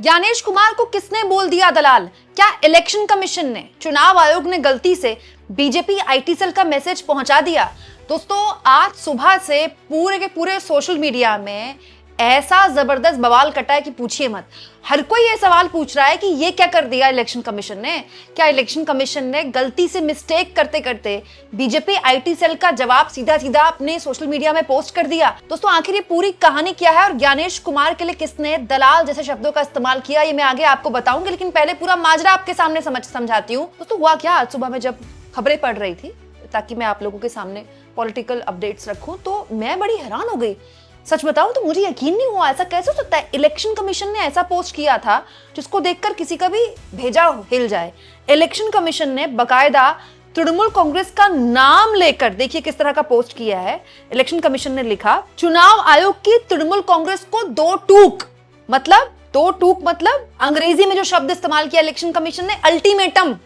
ज्ञानेश कुमार को किसने बोल दिया दलाल? क्या इलेक्शन कमीशन ने, चुनाव आयोग ने गलती से बीजेपी आईटी सेल का मैसेज पहुंचा दिया? दोस्तों, आज सुबह से पूरे के पूरे सोशल मीडिया में ऐसा जबरदस्त बवाल कटा है कि पूछिए मत। हर कोई ये सवाल पूछ रहा है कि ये क्या कर दिया इलेक्शन कमीशन ने? क्या इलेक्शन कमीशन ने गलती से मिस्टेक करते करते बीजेपी आईटी सेल का जवाब सीधा सीधा अपने सोशल मीडिया में पोस्ट कर दिया? दोस्तों, आखिर ये पूरी कहानी क्या है और ज्ञानेश कुमार के लिए किसने दलाल जैसे शब्दों का इस्तेमाल किया, ये मैं आगे आपको बताऊंगी, लेकिन पहले पूरा माजरा आपके सामने समझाती हूँ। दोस्तों, हुआ क्या, आज सुबह में जब खबरें पढ़ रही थी ताकि मैं आप लोगों के सामने पॉलिटिकल अपडेट्स रखूं, तो मैं बड़ी हैरान हो गई। सच बताऊं तो मुझे यकीन नहीं हुआ, ऐसा कैसे हो सकता है? इलेक्शन कमीशन ने ऐसा पोस्ट किया था जिसको देखकर किसी का भी भेजा हिल जाए। इलेक्शन कमीशन ने बकायदा तृणमूल कांग्रेस का नाम लेकर, देखिए किस तरह का पोस्ट किया है। इलेक्शन कमीशन ने लिखा, चुनाव आयोग की तृणमूल कांग्रेस को दो टूक मतलब अंग्रेजी में जो शब्द इस्तेमाल किया इलेक्शन कमीशन ने, अल्टीमेटम।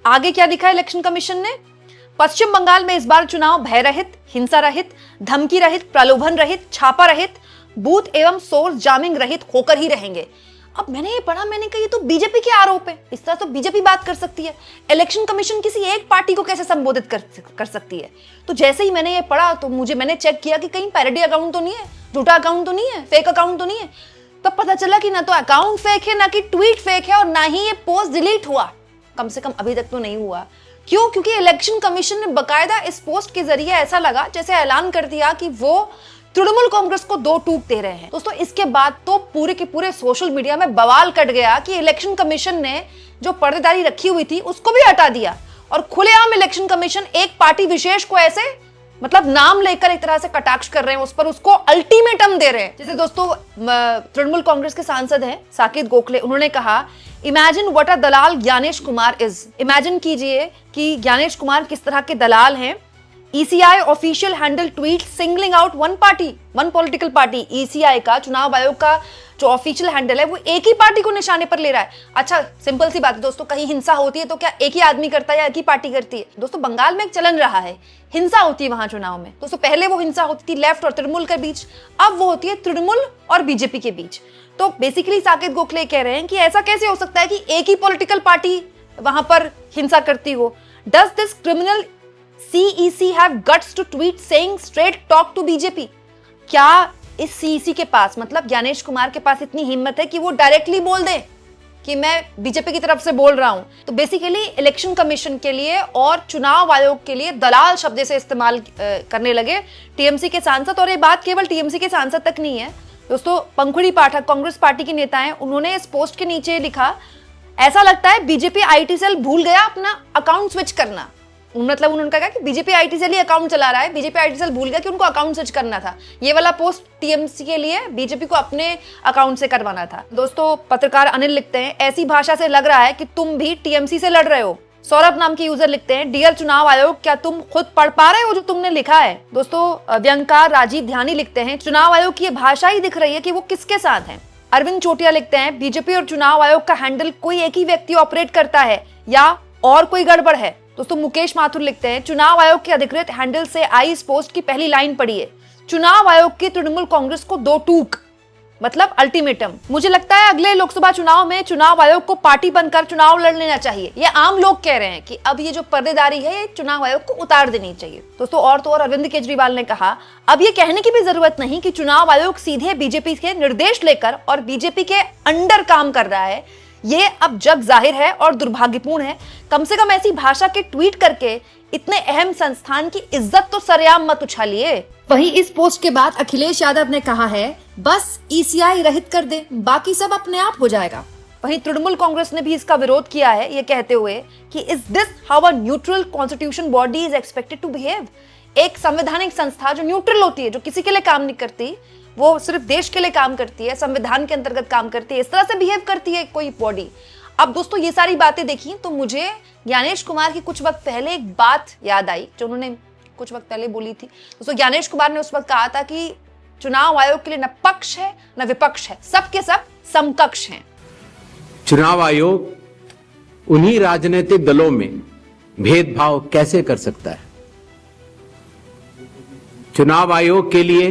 आगे क्या लिखा है इलेक्शन कमीशन ने? पश्चिम बंगाल में इस बार चुनाव भय रहित, हिंसा रहित, धमकी रहित, प्रलोभन रहित, छापा रहित, बूथ एवं सोर्स जामिंग रहित होकर ही रहेंगे। अब मैंने ये पढ़ा, मैंने कहा ये तो बीजेपी के आरोप है, इस तरह तो बीजेपी बात कर सकती है, इलेक्शन कमीशन किसी एक पार्टी को कैसे संबोधित कर सकती है? तो जैसे ही मैंने ये पढ़ा तो मैंने चेक किया कि कहीं पैरोडी अकाउंट तो नहीं है, झूठा अकाउंट तो नहीं है, फेक अकाउंट तो नहीं है। तब पता चला कि ना तो अकाउंट फेक है, ना कि ट्वीट फेक है, और ना ही ये पोस्ट डिलीट हुआ, कम से कम अभी तक तो नहीं हुआ। क्यों? क्योंकि इलेक्शन कमीशन ने बकायदा इस पोस्ट के जरिए ऐसा लगा जैसे ऐलान कर दिया कि वो तृणमूल कांग्रेस को दो टूक दे रहे हैं। दोस्तों, इसके बाद तो पूरे के पूरे सोशल मीडिया में बवाल कट गया कि इलेक्शन कमीशन ने जो पर्देदारी रखी हुई थी उसको भी हटा दिया, और खुलेआम इलेक्शन कमीशन एक पार्टी विशेष को ऐसे मतलब नाम लेकर एक तरह से कटाक्ष कर रहे हैं, उस पर उसको अल्टीमेटम दे रहे हैं। जैसे दोस्तों, तृणमूल कांग्रेस के सांसद हैं साकेत गोखले, उन्होंने कहा, imagine what a dalal Gyanesh Kumar is. Imagine कीजिए कि ज्ञानेश कुमार किस तरह के दलाल हैं। ECI official handle tweet singling out one political party. ECI का, चुनाव आयोग का जो ऑफिशियल हैंडल है, वो एक ही पार्टी को निशाने पर ले रहा है। अच्छा, सिंपल सी बात है दोस्तों, कहीं हिंसा होती है तो क्या एक ही आदमी करता है या एक ही पार्टी करती है? दोस्तों, बंगाल में एक चलन रहा है, हिंसा होती है वहां चुनाव में। दोस्तों, पहले वो हिंसा होती थी लेफ्ट और तृणमूल के बीच, अब वो होती है तृणमूल और बीजेपी के बीच। तो बेसिकली साकेत गोखले कह रहे हैं कि ऐसा कैसे हो सकता है कि एक ही पॉलिटिकल पार्टी वहां पर हिंसा करती हो। Does this criminal CEC have guts to tweet saying straight talk to BJP? क्या इस CEC के पास, मतलब ज्ञानेश कुमार के पास इतनी हिम्मत है कि वो डायरेक्टली बोल दे कि मैं बीजेपी की तरफ से बोल रहा हूं? तो बेसिकली इलेक्शन कमीशन के लिए और चुनाव आयोग के लिए दलाल शब्द से इस्तेमाल करने लगे टीएमसी के सांसद। और ये बात केवल टीएमसी के सांसद तक नहीं है दोस्तों। पंखुड़ी पाठक, कांग्रेस पार्टी के नेता हैं, उन्होंने इस पोस्ट के नीचे लिखा, ऐसा लगता है बीजेपी आईटी सेल भूल गया अपना अकाउंट स्विच करना। मतलब उन्होंने कहा कि बीजेपी आईटी सेल ही अकाउंट चला रहा है, बीजेपी आईटी सेल भूल गया कि उनको अकाउंट स्विच करना था। ये वाला पोस्ट टीएमसी के लिए बीजेपी को अपने अकाउंट से करवाना था। दोस्तों, पत्रकार अनिल लिखते हैं, ऐसी भाषा से लग रहा है कि तुम भी टीएमसी से लड़ रहे हो। सौरभ नाम के यूजर लिखते हैं, डियर चुनाव आयोग, क्या तुम खुद पढ़ पा रहे हो जो तुमने लिखा है? दोस्तों, व्यंकार राजीव ध्यानी लिखते हैं, चुनाव आयोग की भाषा ही दिख रही है कि वो किसके साथ है। अरविंद चोटिया लिखते हैं, बीजेपी और चुनाव आयोग का हैंडल कोई एक ही व्यक्ति ऑपरेट करता है या और कोई गड़बड़ है। दोस्तों, मुकेश माथुर लिखते हैं, चुनाव आयोग के अधिकृत हैंडल से आई इस पोस्ट की पहली लाइन पढ़िए, चुनाव आयोग की तृणमूल कांग्रेस को दो टूक मतलब अल्टीमेटम। मुझे लगता है अगले लोकसभा चुनाव में चुनाव आयोग को पार्टी बनकर चुनाव लड़ लेना चाहिए। ये आम लोग कह रहे हैं कि अब ये जो पर्देदारी है ये चुनाव आयोग को उतार देनी चाहिए। दोस्तों, और अरविंद केजरीवाल ने कहा, अब ये कहने की भी जरूरत नहीं कि चुनाव आयोग सीधे बीजेपी के निर्देश लेकर और बीजेपी के अंडर काम कर रहा है। ये अब जग जाहिर है और दुर्भाग्यपूर्ण है। कम से कम ऐसी भाषा के ट्वीट करके इतने अहम संस्थान की इज्जत तो सरेआम मत उछालिए। वहीं इस पोस्ट के बाद अखिलेश यादव ने कहा है, बस ECI रहित कर दे, बाकी सब अपने आप हो जाएगा। वहीं तृणमूल कांग्रेस ने भी इसका विरोध किया है, ये कहते हुए कि is this how a neutral constitution body is expected to behave. एक संवैधानिक संस्था जो न्यूट्रल होती है, जो किसी के लिए काम नहीं करती, वो सिर्फ देश के लिए काम करती है, संविधान के अंतर्गत काम करती है, इस तरह से बिहेव करती है कोई बॉडी? अब दोस्तों, ये सारी बातें देखी तो मुझे ज्ञानेश कुमार की कुछ वक्त पहले एक बात याद आई जो उन्होंने कुछ वक्त पहले बोली थी। दोस्तों, ज्ञानेश कुमार ने उस वक्त कहा था कि चुनाव आयोग के लिए न पक्ष है न विपक्ष है, सबके सब समकक्ष हैं। चुनाव आयोग उन्हीं राजनीतिक दलों में भेदभाव कैसे कर सकता है? चुनाव आयोग के लिए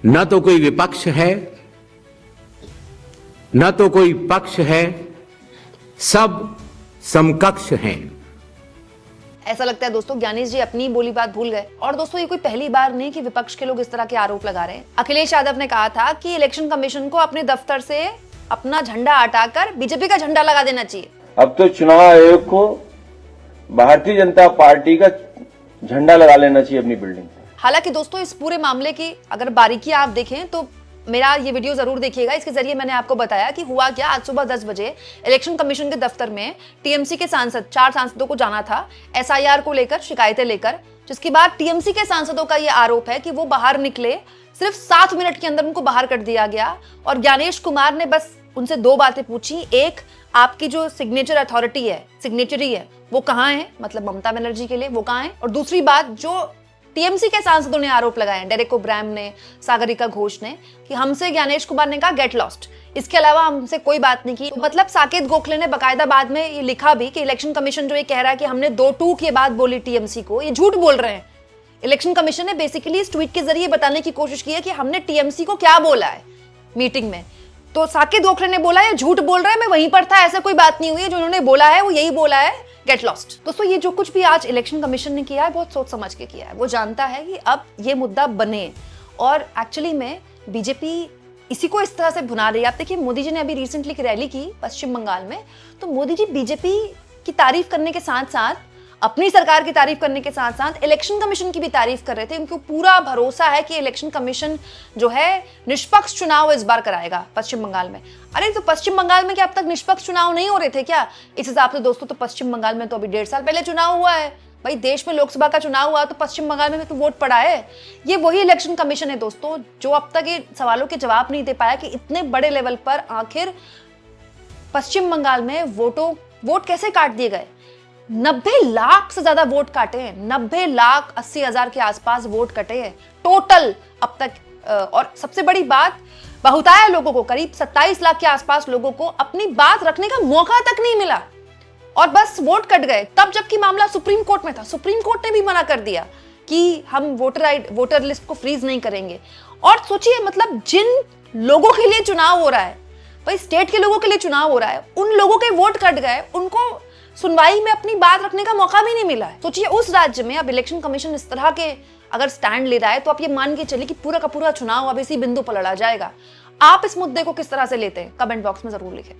न तो कोई विपक्ष है न तो कोई पक्ष है, सब समकक्ष हैं। ऐसा लगता है दोस्तों ज्ञानेश जी अपनी बोली बात भूल गए। और दोस्तों ये कोई पहली बार नहीं कि विपक्ष के लोग इस तरह के आरोप लगा रहे हैं। अखिलेश यादव ने कहा था कि इलेक्शन कमीशन को अपने दफ्तर से अपना झंडा हटाकर बीजेपी का झंडा लगा देना चाहिए। अब तो चुनाव आयोग को भारतीय जनता पार्टी का झंडा लगा लेना चाहिए अपनी बिल्डिंग पर। हालांकि दोस्तों इस पूरे मामले की अगर बारीकी आप देखें तो मेरा ये वीडियो जरूर देखिएगा। इसके जरिए मैंने आपको बताया कि हुआ क्या। आज सुबह 10 बजे इलेक्शन कमीशन के दफ्तर में टीएमसी के सांसद 4 सांसदों को जाना था एसआईआर को लेकर, शिकायतें लेकर, जिसके बाद टीएमसी के सांसदों का यह आरोप है कि वो बाहर निकले, सिर्फ 7 मिनट के अंदर उनको बाहर कर दिया गया। और ज्ञानेश कुमार ने बस उनसे 2 बातें पूछी। एक, आपकी जो सिग्नेचर अथॉरिटी है, सिग्नेचरी है, वो कहाँ है, मतलब ममता बनर्जी के लिए वो कहाँ है। और दूसरी बात जो टीएमसी के सांसदों ने आरोप लगाए, डेरेक ओब्रायन ने, सागरिका घोष ने, कि हमसे ज्ञानेश कुमार ने कहा गेट लॉस्ट, इसके अलावा हमसे कोई बात नहीं की। तो मतलब साकेत गोखले ने बकायदा बाद में ये लिखा भी कि इलेक्शन कमीशन जो ये कह रहा है कि हमने 2 टूक ये बात बोली टीएमसी को, ये झूठ बोल रहे हैं। इलेक्शन कमीशन ने बेसिकली इस ट्वीट के जरिए बताने की कोशिश की है कि हमने टीएमसी को क्या बोला है मीटिंग में। तो साकेत गोखले ने बोला ये झूठ बोल रहा है, मैं वहीं पर था, ऐसा कोई बात नहीं हुई है, जो उन्होंने बोला है वो यही बोला है, गेट लॉस्ट। दोस्तों ये जो कुछ भी आज इलेक्शन कमीशन ने किया है बहुत सोच समझ के किया है। वो जानता है कि अब ये मुद्दा बने और एक्चुअली में बीजेपी इसी को इस तरह से भुना रही है। आप देखिए मोदी जी ने अभी रिसेंटली एक रैली की पश्चिम बंगाल में, तो मोदी जी बीजेपी की तारीफ करने के साथ साथ, अपनी सरकार की तारीफ करने के साथ साथ इलेक्शन कमीशन की भी तारीफ कर रहे थे। उनको पूरा भरोसा है कि इलेक्शन कमीशन जो है निष्पक्ष चुनाव इस बार कराएगा पश्चिम बंगाल में। अरे तो पश्चिम बंगाल में क्या अब तक निष्पक्ष चुनाव नहीं हो रहे थे क्या? इस हिसाब से दोस्तों तो पश्चिम बंगाल में तो अभी 1.5 साल पहले चुनाव हुआ है। भाई देश में लोकसभा का चुनाव हुआ तो पश्चिम बंगाल में तो वोट पड़ा है। ये वही इलेक्शन कमीशन है दोस्तों जो अब तक ये सवालों के जवाब नहीं दे पाया कि इतने बड़े लेवल पर आखिर पश्चिम बंगाल में वोट कैसे काट दिए गए। 90 लाख से ज्यादा वोट काटे हैं, 90,80,000 के आसपास वोट कटे हैं टोटल अब तक। और सबसे बड़ी बात, बहुतायत लोगों को, करीब 27 लाख के आसपास लोगों को अपनी बात रखने का मौका तक नहीं मिला और बस वोट कट गए। तब जबकि मामला सुप्रीम कोर्ट में था, सुप्रीम कोर्ट ने भी मना कर दिया कि हम वोटर लिस्ट को फ्रीज नहीं करेंगे। और सोचिए मतलब जिन लोगों के लिए चुनाव हो रहा है, भाई स्टेट के लोगों के लिए चुनाव हो रहा है, उन लोगों के वोट कट गए, उनको सुनवाई में अपनी बात रखने का मौका भी नहीं मिला है। सोचिए उस राज्य में अब इलेक्शन कमीशन इस तरह के अगर स्टैंड ले रहा है तो आप ये मान के चलिए कि पूरा का पूरा चुनाव अब इसी बिंदु पर लड़ा जाएगा। आप इस मुद्दे को किस तरह से लेते हैं, कमेंट बॉक्स में जरूर लिखें।